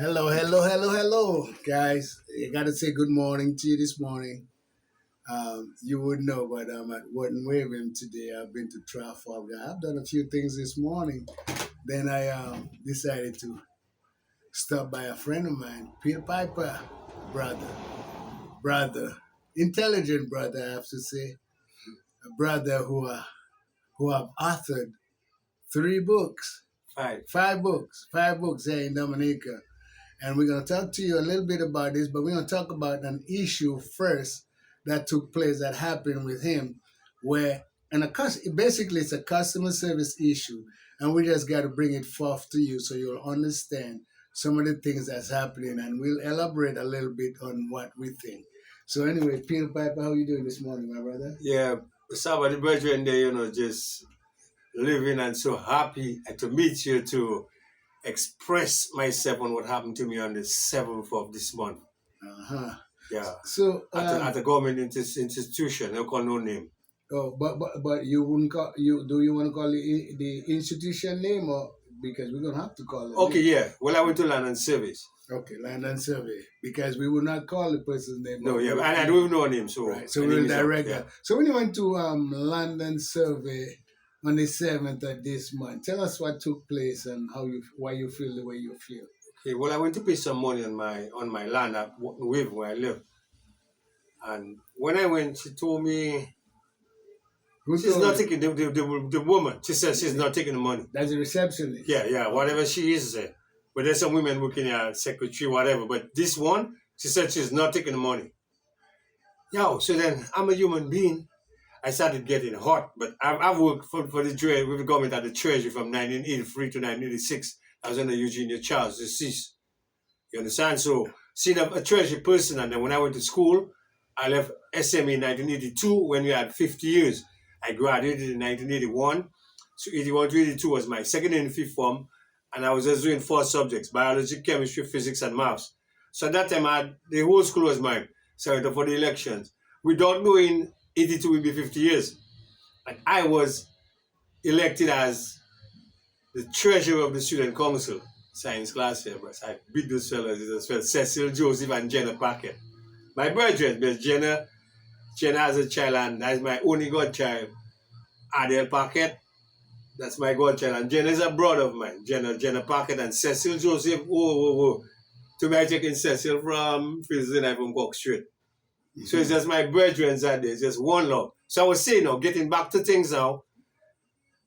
Hello, hello, hello, hello, guys. I gotta say good morning to you this morning. You would know, but I'm at Wharton Waving today. I've been to Trafalgar. I've done a few things this morning. Then I decided to stop by a friend of mine, Peter Piper, brother, brother, intelligent brother, I have to say, a brother who have authored three books, Five. five books here in Dominica. And we're going to talk to you a little bit about this, but we're going to talk about an issue first that took place that happened with him, where basically it's a customer service issue, and we just got to bring it forth to you so you'll understand some of the things that's happening, and we'll elaborate a little bit on what we think. So anyway, Peter Piper, how you doing this morning, my brother? Yeah, some of the brethren there, just living and so happy to meet you to express myself on what happened to me on the 7th of this month. Uh-huh. Yeah. So At a government institution, I call no name. oh, but you wouldn't call you? Do you want to call the institution name, or because we're gonna have to call it? Okay, name. yeah. Well, I went to land and service. Okay, land and survey, because we would not call the person's name. No, yeah, and I don't even know her name, so Right, so my we'll name is direct yeah. her. So when you went to land and survey on the 7th of this month, tell us what took place and why you feel the way you feel. Okay, well, I went to pay some money on my land at Wave where I live, and when I went, she told me Who she's told not you? taking the woman. She said she's not taking the money. That's the receptionist. Yeah, whatever she is. But there's some women working here, secretary, whatever. But this one, she said she's not taking the money. So then I'm a human being. I started getting hot. But I've worked for the with the government at the Treasury from 1983 to 1986. I was under Eugenia Charles, deceased. You understand? So, seeing a Treasury person, and then when I went to school, I left SME in 1982 when we had 50 years. I graduated in 1981. So 81 to 82 was my second and fifth form, and I was just doing four subjects: biology, chemistry, physics, and maths. So at that time, the whole school was mine. So I went up for the elections. Without knowing 82 will be 50 years. And I was elected as the treasurer of the student council, science class here, but I beat those fellas as well, Cecil, Joseph, and Jenna Packett. My brethren, because Jenna has a child, and that's my only godchild, Adele Packett. That's my godchild. And Jenna is a brother of mine. Jenna Packett and Cecil Joseph. Whoa. To me, I taking Cecil from Fieldsden from Cork Street. Mm-hmm. So it's just my brethren out there. It's just one love. So I was saying now, getting back to things now,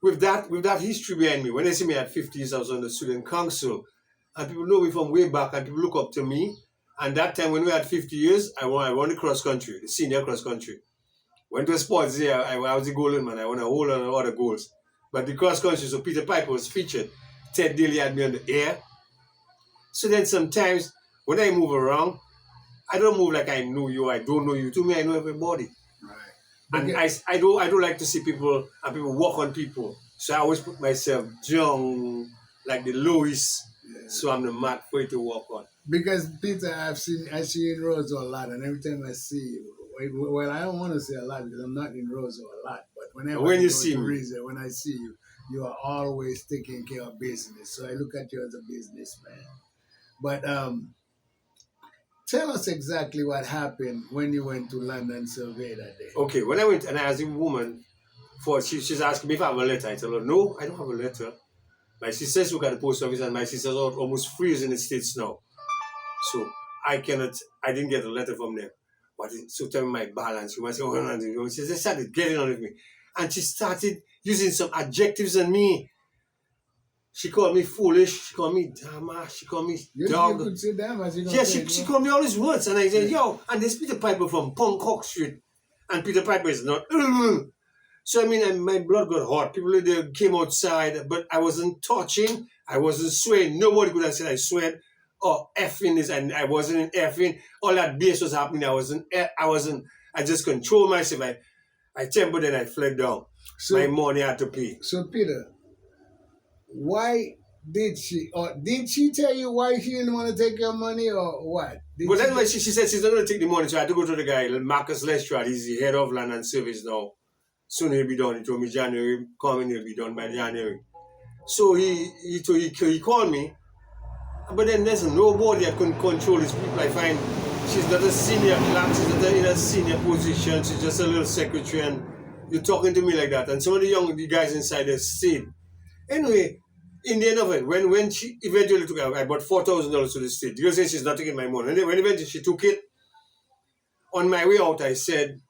with that history behind me, when they see me at 50 years, I was on the student council. And people know me from way back, and people look up to me. And that time when we had 50 years, I won the cross country, the senior cross country. Went to sports there, I was the golden man. I won a whole lot of other goals. But the cross country, so Peter Piper was featured. Ted Daly had me on the air. So then sometimes when I move around, I don't move like I know you, I don't know you. To me, I know everybody. Right. And I don't like to see people and people walk on people. So I always put myself down like the lowest. Yeah. So I'm the mat for you to walk on. Because Peter, I see you in Roseau a lot, and every time I see you, well, I don't want to say a lot because I'm not in Roseau a lot, but whenever when I you go see to me, Riza, when I see you, you are always taking care of business. So I look at you as a businessman. But tell us exactly what happened when you went to London Survey that day. Okay, when I went and I asked the woman she's asking me if I have a letter. I tell her, no, I don't have a letter. My sisters work at the post office, and my sisters are almost 3 years in the States now. So I didn't get a letter from them. But so tell me my balance. She must say, oh, she started getting on with me. And she started using some adjectives on me. She called me foolish. She called me dama. She called me dog. You could say dama. Yeah, she called me all these words. And I said, yo, and there's Peter Piper from Cork Street. And Peter Piper is not. So, I mean, my blood got hot. People they came outside, but I wasn't touching. I wasn't swearing. Nobody could have said I swear or effing this, and I wasn't in effing. All that bass was happening. I just controlled myself. I tempered and I fled down. So, my money had to pay. So, Peter, why did she tell you why she didn't want to take your money or what? But that's why she said she's not going to take the money. So I had to go to the guy, Marcus Lestrade. He's the head of land and service now. Soon he'll be done. He told me January coming, he'll be done by January. So he called me. But then there's nobody that can control these people. I find she's not a senior clerk, she's not in a senior position, she's just a little secretary, and you're talking to me like that. And some of the guys inside there stayed. Anyway, in the end of it, when she eventually took it, I bought $4,000 to the state. The girl said she's not taking my money. And when eventually she took it, on my way out, I said,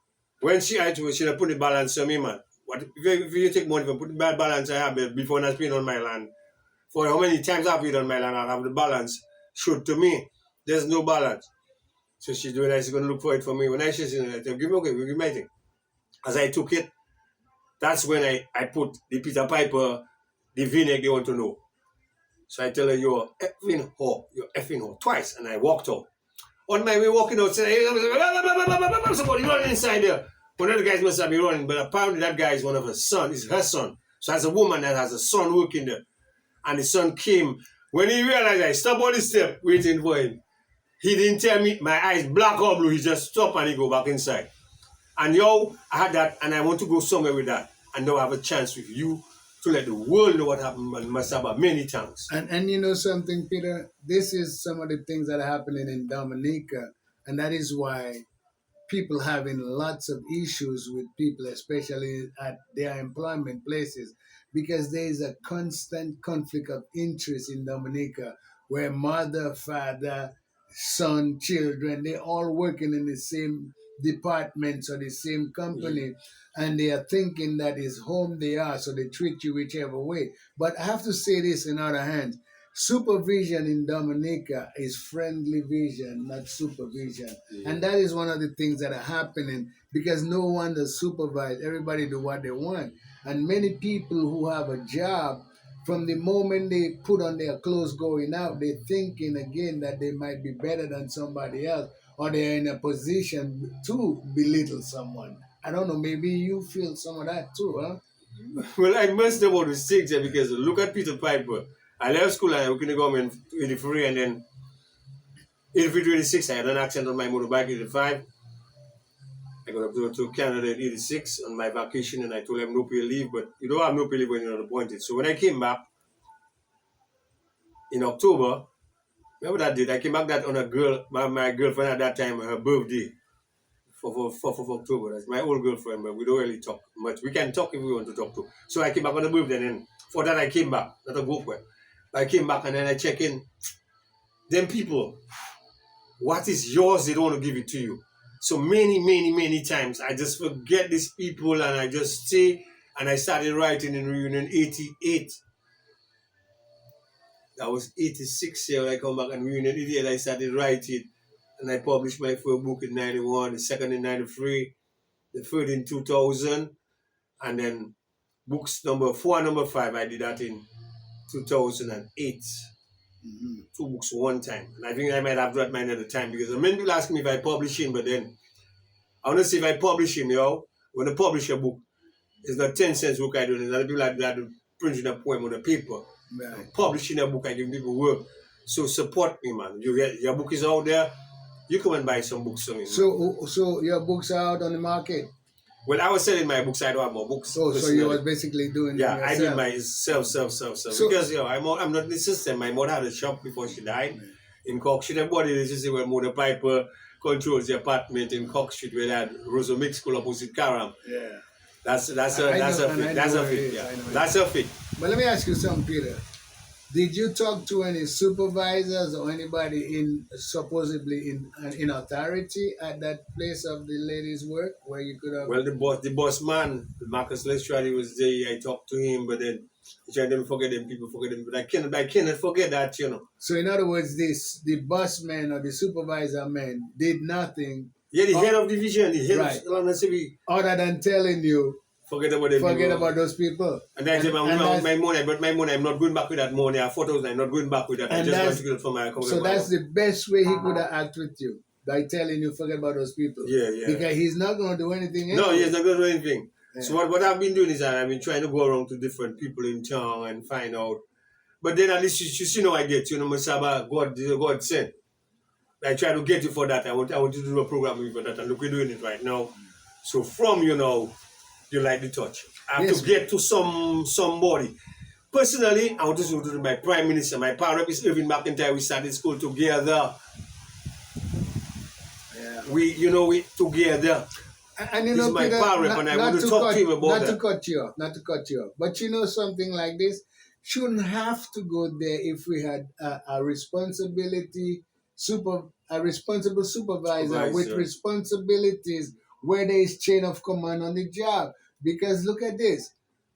when she had to, she put the balance on me, man. What if you take money from put the bad balance I have before I spend on my land? For how many times I've paid on my land, I have the balance. Shoot to me, there's no balance. So she's doing that, she's going to look for it for me. When I said, give me okay, give me my thing. As I took it, that's when I put the Peter Piper, the V-neck they want to know. So I tell her, you're effing whore, twice. And I walked out. On my way walking out, somebody running inside there. One of the guys must have been running, but apparently that guy is one of her son, is her son. So as a woman that has a son working there. And the son came. When he realized I stopped on the step waiting for him, he didn't tell me my eyes black or blue. He just stopped and he go back inside. And yo, I had that and I want to go somewhere with that. And now I have a chance with you to let the world know what happened in Masaba many times. And you know something, Peter? This is some of the things that are happening in Dominica. And that is why people having lots of issues with people, especially at their employment places, because there is a constant conflict of interest in Dominica where mother, father, son, children, they're all working in the same departments or the same company, and they are thinking that is home they are, so they treat you whichever way. But I have to say this in other hands. Supervision in Dominica is friendly vision, not supervision. Yeah. And that is one of the things that are happening because no one does supervise. Everybody do what they want. And many people who have a job, from the moment they put on their clothes going out, they're thinking again that they might be better than somebody else or they're in a position to belittle someone. I don't know, maybe you feel some of that too, huh? Well, I must have about the six there because look at Peter Piper. I left school and I worked in the government 83 and then 83 to 86 I had an accident on my motorbike 85. I got up to Canada in 86 on my vacation and I told them no pay leave, but you don't have no pay leave when you're not appointed. So when I came back in October, remember that date? I came back that on my girlfriend at that time, her birthday, 4th of October. That's my old girlfriend, but we don't really talk much. We can talk if we want to talk to. So I came back on the birthday and then for that I came back, not a book. I came back and then I check in. Them people, what is yours, they don't want to give it to you. So many times I just forget these people and I just stay and I started writing in Reunion 88. That was 86 year when I come back in Reunion 88. I started writing and I published my first book in 91, the second in 93, the third in 2000, and then books number 4 and number 5 I did that in 2008. Mm-hmm. 2 books one time. And I think I might have that mine at the time because many people ask me if I publish him, but then I want to see if I publish him, when I publish a book, it's not 10 cents book I do. There's other people that printing a poem on the paper. Right. Publishing a book, I give people work. So support me, man. Your book is out there. You come and buy some books from me. So your books are out on the market? Well, I was selling my books. I don't have more books. Oh, so you was basically doing yeah, it yourself. I did myself. So, because I'm not in the system. My mother had a shop before she died in Cork Street. Everybody is just where Mother Piper controls the apartment in Cork Street where they had Rosa Mix School opposite Karam. Yeah. That's a fit. That's a fit. But let me ask you something, Peter. Did you talk to any supervisors or anybody supposedly in authority at that place of the ladies' work where you could have? Well, the boss man, Marcus Lestrade was there. I talked to him, but then he tried to forget them. People forget them, but I cannot forget that, So in other words, the boss man or the supervisor man did nothing. Yeah, the head of division, the head right. of London City. Other than telling you. Forget about them. Forget about those people. And I said, my money, I brought my money. I'm not going back with that money. I have 4,000. I'm not going back with that. I just want to get it from my account. So that's the best way he could have acted with you, by telling you forget about those people. Yeah. Because he's not going to do anything else. No, he's not going to do anything. Yeah. So what I've been doing is I've been trying to go around to different people in town and find out. But then at least you see how I get, Masaba, God sent. I try to get you for that. I want you to do a program with you for that. And look, we're doing it right now. So from, you like the touch. I have to get to somebody. Personally, I want to say to my Prime Minister, my power rep is Irving McIntyre. We started school together. Yeah. We together. And He's my Peter, power rep, and I want to talk to him about not that. to cut you off, not to cut you off. But something like this shouldn't have to go there if we had a responsible supervisor with Supervisor. responsibilities where there is chain of command on the job. Because look at this.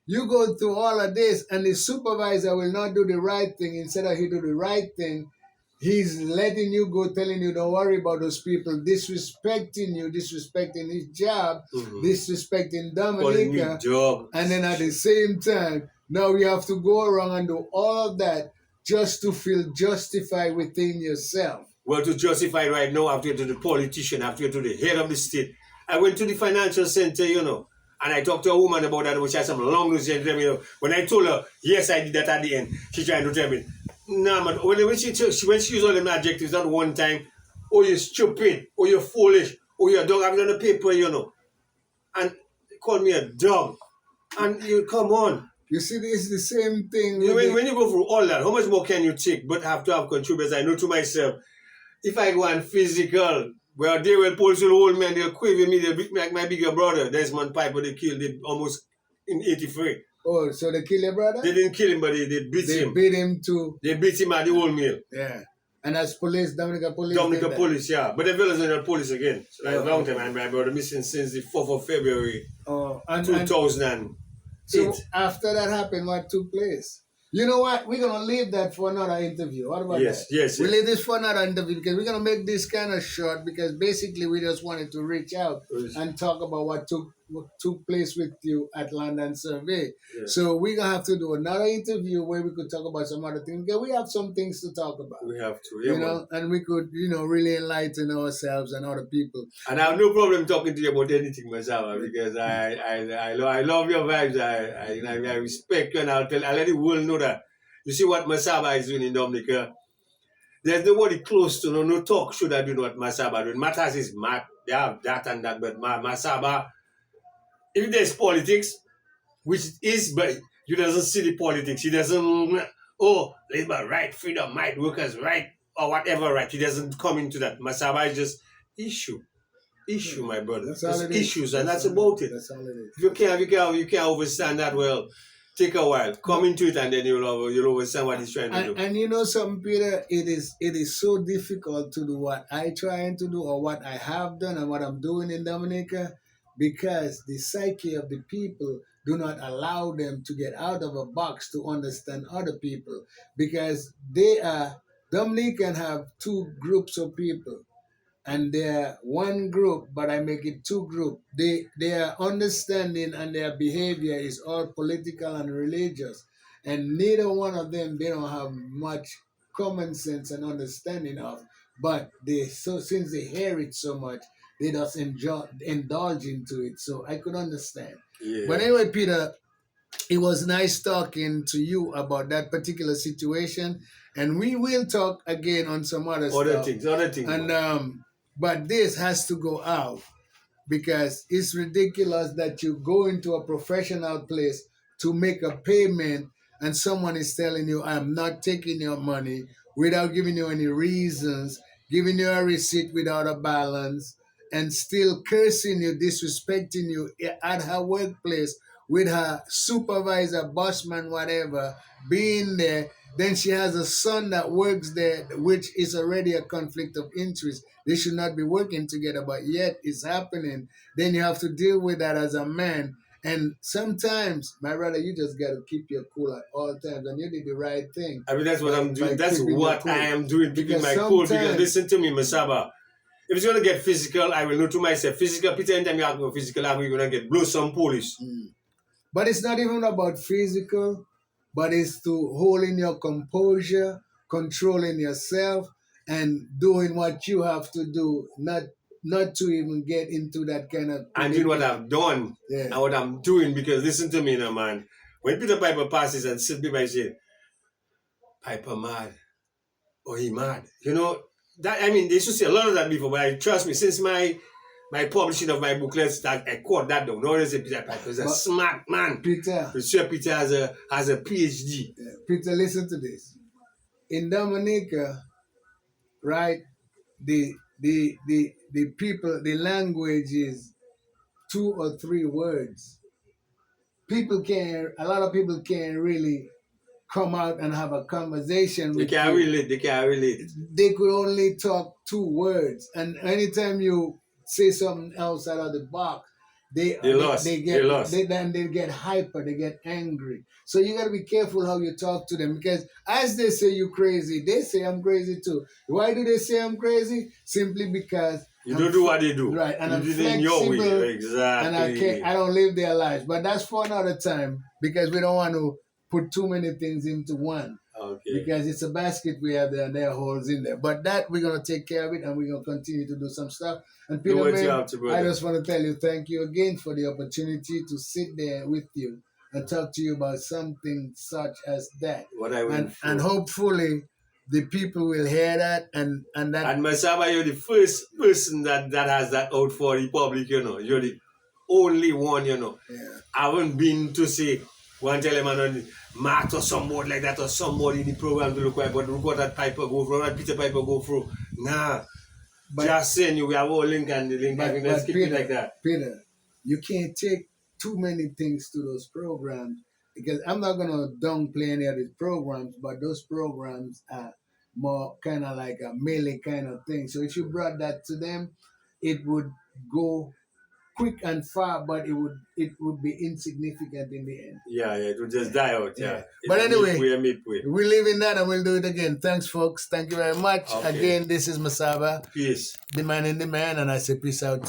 You go through all of this, and the supervisor will not do the right thing. Instead of he do the right thing, he's letting you go, telling you don't worry about those people, disrespecting you, disrespecting his job, disrespecting Calling me Dominica, dog. and then at the same time, now you have to go around and do all of that just to feel justified within yourself. Well, to justify right now, I have to go to the politician, I have to go to the head of the state. I went to the financial center, and I talked to a woman about that, which has some long news. When I told her, yes, I did that at the end, she tried to tell me, nah, man, when she used all them adjectives at one time, oh, you're stupid, oh, you're foolish, oh, you're a dog, I've done the paper, and they called me a dog. And you come on. You see, it's the same thing. When you go through all that, how much more can you take? But have to have contributors. I know to myself, if I go and physical, well, they will pull to the old man, they'll quiver me, they'll beat me like my bigger brother, Desmond Piper, they killed him almost in 83. Oh, so they kill your brother? They didn't kill him, but they beat him. They beat him too. They beat him at the old mill. Yeah. And as police, Dominica police. Dominica police, yeah. But the fellas are not police again. So that's a long time, and my brother missing since the 4th of February, 2008. So after that happened, what took place? You know what? We're gonna leave that for another interview. What about that? Yes. We leave this for another interview because we're gonna make this kind of short because basically we just wanted to reach out and talk about what took place with you at London Survey. Yeah. So we're gonna have to do another interview where we could talk about some other things because we have some things to talk about. We have to, and we could, really enlighten ourselves and other people. And I have no problem talking to you about anything, Masaba, because I love your vibes. I respect you, and I'll let the world know that. You see what Masaba is doing in Dominica? There's nobody close to no talk should have doing what Masaba doing. Matters is mad. They have that and that, but Masaba, if there's politics, which is, but you doesn't see the politics. He doesn't, labor right, freedom, might, workers right, or whatever right. He doesn't come into that. Masaba is just issue, my brother. That's all it is. Issues, and that's about it. That's all it is. If you can't understand that well, take a while. Come into it, and then you'll understand what he's trying to do. And something, Peter, it is so difficult to do what I trying to do or what I have done and what I'm doing in Dominica because the psyche of the people do not allow them to get out of a box to understand other people because Dominican have two groups of people and they're one group, but I make it two groups. Their understanding and their behavior is all political and religious, and neither one of them they don't have much common sense and understanding of. But since they hear it so much, they just indulge into it. So I could understand. Yeah. But anyway, Peter, it was nice talking to you about that particular situation, and we will talk again on some other things. And but this has to go out because it's ridiculous that you go into a professional place to make a payment and someone is telling you, I'm not taking your money without giving you any reasons, giving you a receipt without a balance, and still cursing you, disrespecting you at her workplace with her supervisor, bossman, whatever, being there. Then she has a son that works there, which is already a conflict of interest. They should not be working together, but yet it's happening. Then you have to deal with that as a man. And sometimes, my brother, you just got to keep your cool at all times. And you did the right thing. I mean, that's what I'm doing. That's what I am doing, keeping my cool. Because listen to me, Masaba. If it's going to get physical, I will know to myself, physical, Peter, anytime you ask me physical, you're going to get blow some police. But it's not even about physical, but it's to holding your composure, controlling yourself, and doing what you have to do, not to even get into that kind of... And doing what I've done and what I'm doing, because listen to me now, man. When Peter Piper passes and sit people say, Piper mad, or he mad. That, I mean, they should say a lot of that before, but trust me, since my my publishing of my booklets, that I quote that down. No, say Peter Piper is a But- smart man. Peter, Sir Peter has a PhD. Peter, listen to this. In Dominica, right, the people, the language is 2 or 3 words. A lot of people can't really come out and have a conversation They with can't you. relate. They can't relate. They could only talk 2 words, and anytime you say something else out of the box, they lost. They They lost. then they get hyper, they get angry. So you gotta be careful how you talk to them, because as they say you crazy, they say I'm crazy too. Why do they say I'm crazy? Simply because You I'm don't do what they do. right, and you I'm do it in your way. flexible, Exactly. and I don't live their lives. But that's for another time, because we don't want to put too many things into one. Okay. Because it's a basket we have there and there are holes in there. But that we're gonna take care of it, and we're gonna continue to do some stuff. And Do Peter, what you man, have to, brother. I just want to tell you thank you again for the opportunity to sit there with you and talk to you about something such as that. What I went through. And hopefully the people will hear that and that. And Masaba, you're the first person that has that out for the public, you know. You're the only one, you know. Yeah. I haven't been to say, one tell him on Mark or somebody like that or somebody in the program to look like, but look what that Piper go through, that Peter Piper go through. Nah. But- just saying you, we have all link and the link, and let's keep it like that. Peter, you can't take too many things to those programs, because I'm not gonna downplay any of these programs, but those programs are more kind of like a melee kind of thing. So if you brought that to them, it would go quick and far, but it would be insignificant in the end. Yeah, it will just die out, yeah. Yeah. But anyway, midway. We live in that, and we'll do it again. Thanks, folks. Thank you very much. Okay. Again, this is Masaba, Peace. the man in the man, and I say peace out.